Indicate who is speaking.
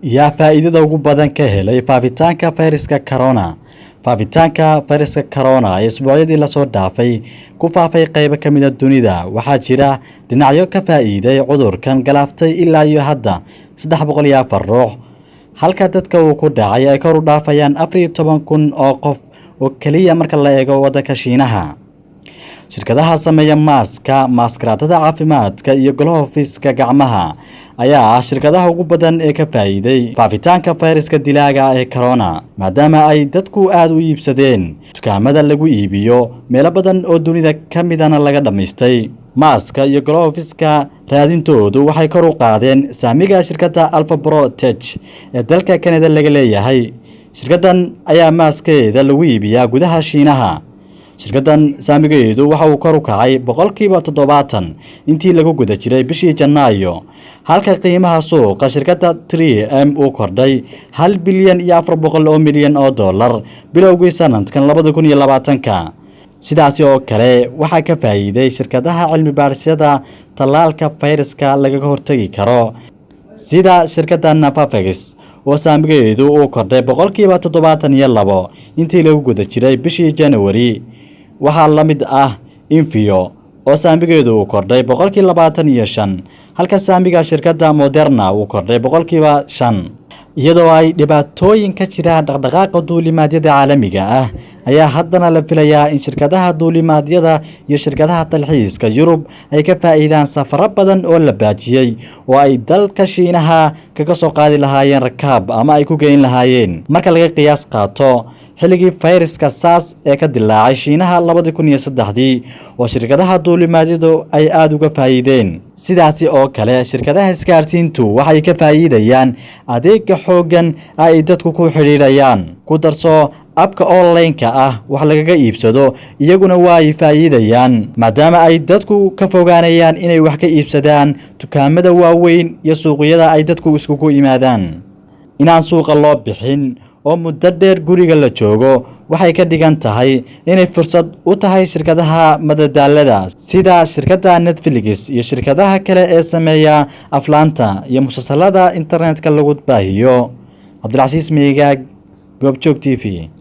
Speaker 1: Yaa Faa'Iidada Ugu Badan ka helay Faafitaanka Cudurka. Faafitaanka Cudurka ee isbuucyadii la soo dhaafay ku faafay qaybo ka mid ah dunida. Waxaa jira dhinacyo ka faa'iiday cudurkan galaaftay ilaa iyo hadda 304 ruux, halka dadka uu ku dhacay ay kor u dhaafayaan 14,000 oo qof oo kaliya marka la eego waddanka Shiinaha. Shirkadaha sameeya maaskaraadada caafimaadka iyo gloves-ka gacmaha ayaa ah shirkadaha ugu badan ee ka faa'iiday faafitaanka fayraska dilaaga ee corona, maadaama ay dadku aad u iibsadeen. Dukaamada lagu iibiyo meelo badan oo dunida ka midana laga dhamaystay. Maaska iyo gloves-ka raadintoodu waxay kor u qaadeen saamiga shirkadda Alpha Tech ee dalka Canada laga leeyahay. Shirkaddan ayaa maaskeeda lagu iibiyaa gudaha Shiinaha. Shirkaddan saamigeedu waxa uu kor u kacay 70% intii lagu guda jiray bishii Janaayo, halka qiimaha suuqa shirkadda 3M uu kordhay 1 bilyan iyo 400 milyan oo dollar bilowgii sanadkan 2020. Sidaas oo kale waxaa ka faa'iiday shirkadaha cilmi baadhista tallaalka fayraska lagaga hortagi karo, sida shirkadda Novavax oo saamigeedu uu kordhay 72% intii lagu guda jiray bishii January. Waxaa la mid ah Infio oo saamigeedu uu kordhay 25%, halka saamiga shirkadda Moderna uu kordhay 5%. iyadoo ay dhibaatooyin ka jiraan dhaqdhaqaaqa duulimaadyada caalamiga ah, ayaa haddana la filayaa in shirkadaha duulimaadyada iyo shirkadaha dalxiiska Yurub ay ka faa'iidaan safaro badan oo la baajiyay oo ay dalka Shiinaha kaga soo qaadi lahaayeen rakaab ama ay ku geyn lahaayeen. Marka laga qiyaas qaato xilligii fayraska SARS ee ka dilaacay Shiinaha 2003 oo shirkadaha duulimaadyadu ay aad uga faa'iideen. sidaasi oo kale shirkadaha isgaarsiintu waxay ka faa'iidayaan adeegga xooggan ay dadku ku xiriirayaan. Ku darso abka online-ka ah wax lagaga iibsado, iyaguna way faa'iidayaan maadaama ay dadku ka fogaanayaan inay wax ka iibsadaan dukaamada waaweyn iyo suuqyada ay dadku iskugu yimaadaan. Inaan suuqa loo bixin oo muddo dheer guriga la joogo waxay ka dhigan tahay inay fursad u tahay shirkadaha madadaalada sida shirkadda Netflix iyo shirkadaha kale ee sameeya aflaanta iyo musalsalada internetka lagu baahiyo. Cabdulcasiis Meegaag, Goobjoog TV.